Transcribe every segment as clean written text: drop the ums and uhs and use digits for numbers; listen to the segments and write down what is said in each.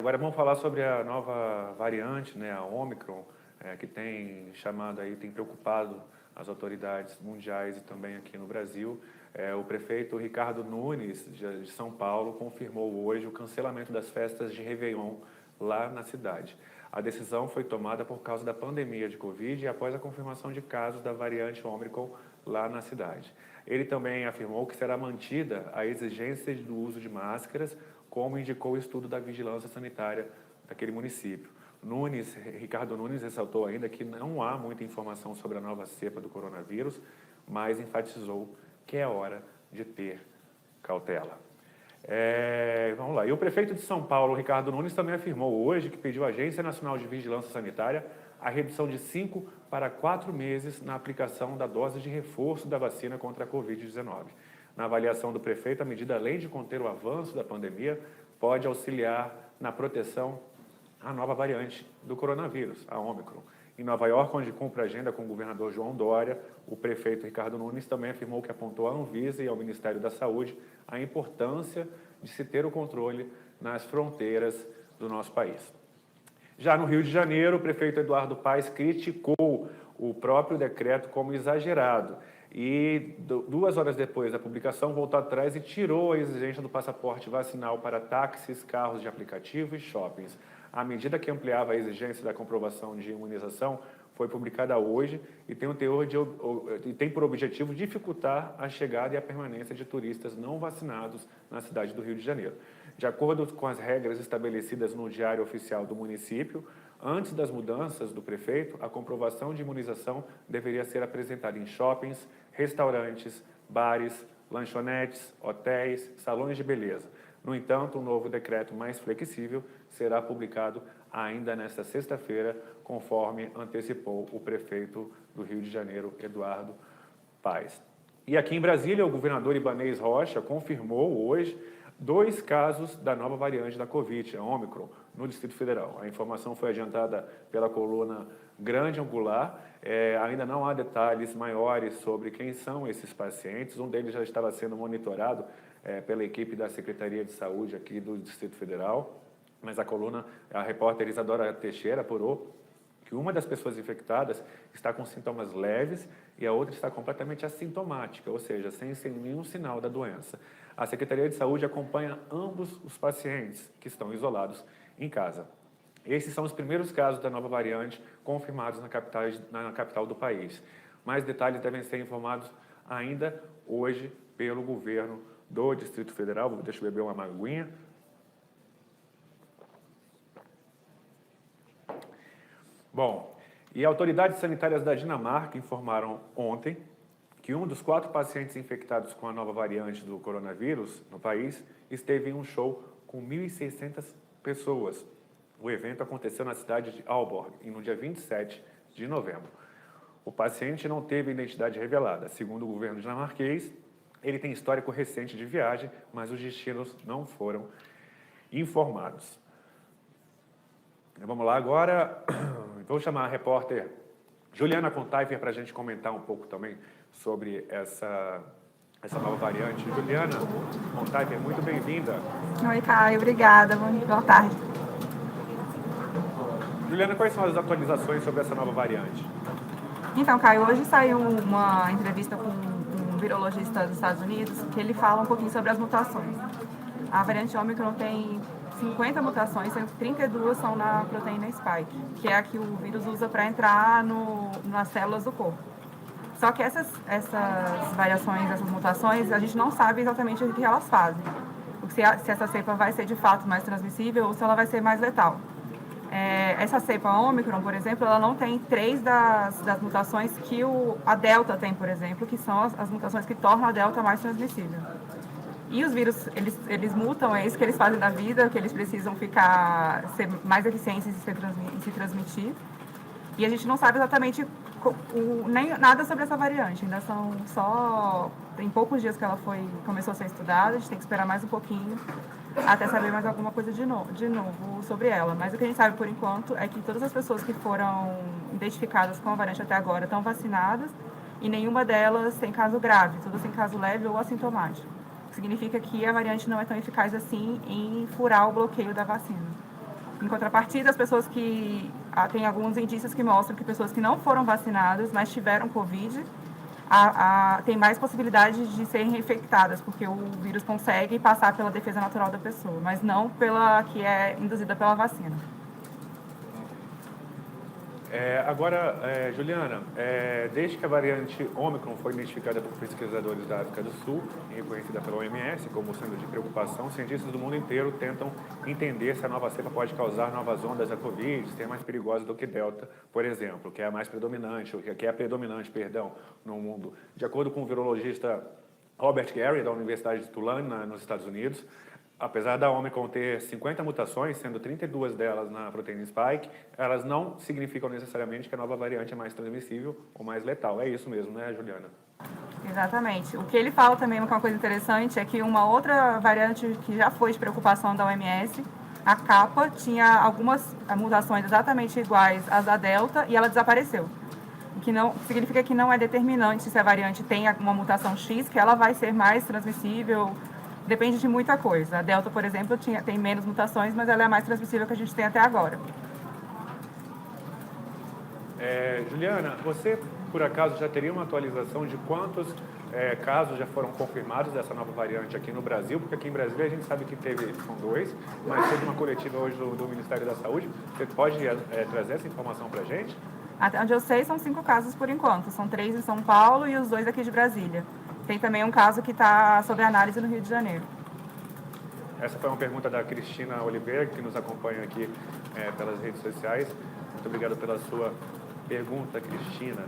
Agora vamos falar sobre a nova variante, né, a Omicron, que tem chamado aí, tem preocupado as autoridades mundiais e também aqui no Brasil. O prefeito Ricardo Nunes, de São Paulo, confirmou hoje o cancelamento das festas de Réveillon lá na cidade. A decisão foi tomada por causa da pandemia de Covid e após a confirmação de casos da variante Omicron lá na cidade. Ele também afirmou que será mantida a exigência do uso de máscaras, como indicou o estudo da vigilância sanitária daquele município. Ricardo Nunes ressaltou ainda que não há muita informação sobre a nova cepa do coronavírus, mas enfatizou que é hora de ter cautela. Vamos lá. E o prefeito de São Paulo, Ricardo Nunes, também afirmou hoje que pediu à Agência Nacional de Vigilância Sanitária a redução de 5 para 4 meses na aplicação da dose de reforço da vacina contra a Covid-19. Na avaliação do prefeito, a medida, além de conter o avanço da pandemia, pode auxiliar na proteção à nova variante do coronavírus, a Omicron. Em Nova York, onde cumpre a agenda com o governador João Dória, o prefeito Ricardo Nunes também afirmou que apontou à Anvisa e ao Ministério da Saúde a importância de se ter o controle nas fronteiras do nosso país. Já no Rio de Janeiro, o prefeito Eduardo Paes criticou o próprio decreto como exagerado e 2 horas depois da publicação voltou atrás e tirou a exigência do passaporte vacinal para táxis, carros de aplicativo e shoppings. A medida que ampliava a exigência da comprovação de imunização foi publicada hoje e tem por objetivo dificultar a chegada e a permanência de turistas não vacinados na cidade do Rio de Janeiro. De acordo com as regras estabelecidas no Diário Oficial do município, antes das mudanças do prefeito, a comprovação de imunização deveria ser apresentada em shoppings, restaurantes, bares, lanchonetes, hotéis, salões de beleza. No entanto, um novo decreto mais flexível será publicado ainda nesta sexta-feira, conforme antecipou o prefeito do Rio de Janeiro, Eduardo Paes. E aqui em Brasília, o governador Ibanez Rocha confirmou hoje 2 casos da nova variante da Covid, a Omicron, no Distrito Federal. A informação foi adiantada pela coluna Grande Angular. Ainda não há detalhes maiores sobre quem são esses pacientes. Um deles já estava sendo monitorado pela equipe da Secretaria de Saúde aqui do Distrito Federal, mas a repórter Isadora Teixeira apurou que uma das pessoas infectadas está com sintomas leves e a outra está completamente assintomática, ou seja, sem nenhum sinal da doença. A Secretaria de Saúde acompanha ambos os pacientes que estão isolados em casa. Esses são os primeiros casos da nova variante confirmados na capital do país. Mais detalhes devem ser informados ainda hoje pelo governo do Distrito Federal. Deixa eu beber uma aguinha. Bom, e autoridades sanitárias da Dinamarca informaram ontem que um dos 4 pacientes infectados com a nova variante do coronavírus no país esteve em um show com 1.600 pessoas. O evento aconteceu na cidade de Aalborg, no dia 27 de novembro. O paciente não teve identidade revelada. Segundo o governo dinamarquês, ele tem histórico recente de viagem, mas os destinos não foram informados. Vamos lá agora, vou chamar a repórter Juliana Contaifer para a gente comentar um pouco também sobre essa nova variante. Juliana Contaifer, muito bem-vinda. Oi, Caio, obrigada. Boa tarde. Juliana, quais são as atualizações sobre essa nova variante? Então, Caio, hoje saiu uma entrevista com um virologista dos Estados Unidos que ele fala um pouquinho sobre as mutações. A variante Omicron tem 50 mutações, sendo que 32 são na proteína spike, que é a que o vírus usa para entrar nas células do corpo. Só que essas variações, essas mutações, a gente não sabe exatamente o que elas fazem. Se essa cepa vai ser de fato mais transmissível ou se ela vai ser mais letal. Essa cepa Omicron, por exemplo, ela não tem 3 das mutações que a Delta tem, por exemplo, que são as mutações que tornam a Delta mais transmissível. E os vírus, eles mutam, é isso que eles fazem da vida, que eles precisam ser mais eficientes em se transmitir. E a gente não sabe exatamente nem nada sobre essa variante, ainda tem poucos dias que ela começou a ser estudada, a gente tem que esperar mais um pouquinho até saber mais alguma coisa de novo sobre ela. Mas o que a gente sabe por enquanto é que todas as pessoas que foram identificadas com a variante até agora estão vacinadas e nenhuma delas tem caso grave, todas têm caso leve ou assintomático. Significa que a variante não é tão eficaz assim em furar o bloqueio da vacina. Em contrapartida, as pessoas que... tem alguns indícios que mostram que pessoas que não foram vacinadas, mas tiveram Covid, tem mais possibilidade de serem infectadas, porque o vírus consegue passar pela defesa natural da pessoa, mas não pela que é induzida pela vacina. Juliana, desde que a variante Ômicron foi identificada por pesquisadores da África do Sul e reconhecida pela OMS como sendo de preocupação, cientistas do mundo inteiro tentam entender se a nova cepa pode causar novas ondas da Covid, se é mais perigosa do que Delta, por exemplo, que é a mais predominante, que é a predominante, no mundo. De acordo com o virologista Robert Garry, da Universidade de Tulane, nos Estados Unidos, apesar da Omicron ter 50 mutações, sendo 32 delas na proteína Spike, elas não significam necessariamente que a nova variante é mais transmissível ou mais letal. É isso mesmo, né, Juliana? Exatamente. O que ele fala também, uma coisa interessante, é que uma outra variante que já foi de preocupação da OMS, a Kappa, tinha algumas mutações exatamente iguais às da Delta e ela desapareceu. O que não significa que não é determinante se a variante tem uma mutação X, que ela vai ser mais transmissível. Depende de muita coisa. A Delta, por exemplo, tem menos mutações, mas ela é a mais transmissível que a gente tem até agora. Juliana, você, por acaso, já teria uma atualização de quantos casos já foram confirmados dessa nova variante aqui no Brasil? Porque aqui em Brasília a gente sabe que são 2, mas teve uma coletiva hoje do Ministério da Saúde. Você pode trazer essa informação para a gente? Até onde eu sei, são 5 casos por enquanto. São 3 em São Paulo e os 2 aqui de Brasília. Tem também um caso que está sob análise no Rio de Janeiro. Essa foi uma pergunta da Cristina Oliveira, que nos acompanha aqui pelas redes sociais. Muito obrigado pela sua pergunta, Cristina.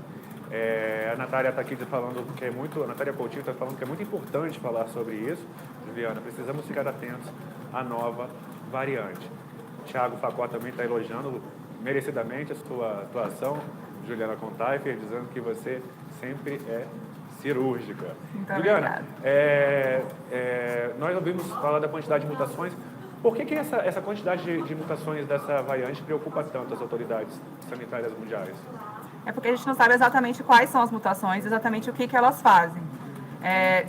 A Natália está aqui falando que a Natália Coutinho está falando que é muito importante falar sobre isso. Juliana, precisamos ficar atentos à nova variante. Thiago Facó também está elogiando merecidamente a sua atuação, Juliana Contaifer, dizendo que você sempre é cirúrgica. Muito Juliana, nós ouvimos falar da quantidade de mutações. Por que essa quantidade de mutações dessa variante preocupa tanto as autoridades sanitárias mundiais? É porque a gente não sabe exatamente quais são as mutações, exatamente o que elas fazem.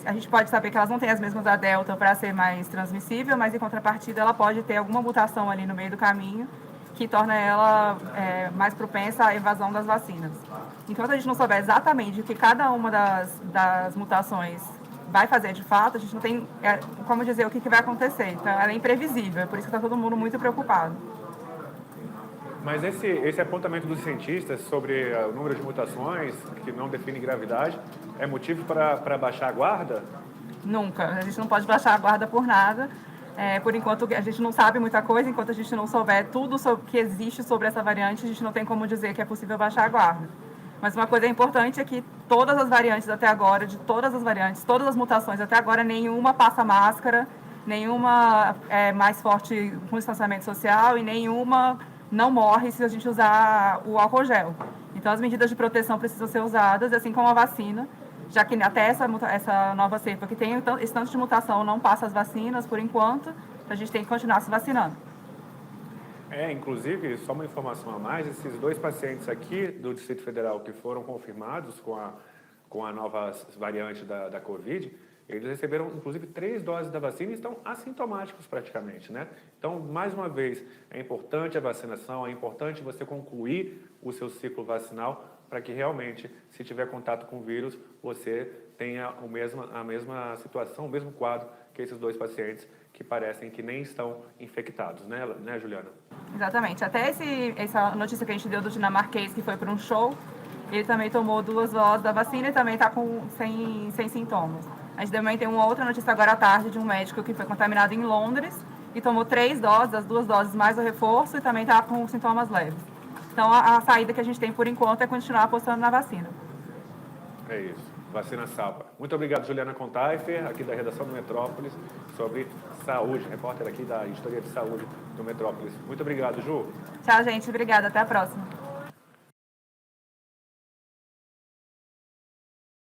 A gente pode saber que elas não têm as mesmas da Delta para ser mais transmissível, mas em contrapartida ela pode ter alguma mutação ali no meio do caminho que torna ela mais propensa à evasão das vacinas. Enquanto a gente não souber exatamente o que cada uma das mutações vai fazer de fato, a gente não tem como dizer o que vai acontecer. Então, ela é imprevisível, por isso que está todo mundo muito preocupado. Mas esse apontamento dos cientistas sobre o número de mutações, que não define gravidade, é motivo para baixar a guarda? Nunca. A gente não pode baixar a guarda por nada. Por enquanto, a gente não sabe muita coisa. Enquanto a gente não souber tudo que existe sobre essa variante, a gente não tem como dizer que é possível baixar a guarda. Mas uma coisa importante é que todas as variantes até agora, de todas as variantes, todas as mutações até agora, nenhuma passa máscara, nenhuma é mais forte com distanciamento social e nenhuma não morre se a gente usar o álcool gel. Então, as medidas de proteção precisam ser usadas, assim como a vacina, já que até essa nova cepa que tem esse tanto de mutação não passa as vacinas por enquanto, a gente tem que continuar se vacinando. Inclusive, só uma informação a mais, esses 2 pacientes aqui do Distrito Federal que foram confirmados com a nova variante da Covid, eles receberam, inclusive, 3 doses da vacina e estão assintomáticos praticamente, né? Então, mais uma vez, é importante a vacinação, é importante você concluir o seu ciclo vacinal para que realmente, se tiver contato com o vírus, você tenha a mesma situação, o mesmo quadro que esses 2 pacientes que parecem que nem estão infectados, né Juliana? Exatamente. Até essa notícia que a gente deu do dinamarquês que foi para um show, ele também tomou 2 doses da vacina e também está sem sintomas. A gente também tem uma outra notícia agora à tarde de um médico que foi contaminado em Londres e tomou 3 doses, as 2 doses mais o reforço e também está com sintomas leves. Então, a saída que a gente tem por enquanto é continuar apostando na vacina. É isso. Vacina salva. Muito obrigado, Juliana Contaifer, aqui da redação do Metrópolis, sobre saúde, repórter aqui da editoria de saúde do Metrópolis. Muito obrigado, Ju. Tchau, gente. Obrigada. Até a próxima.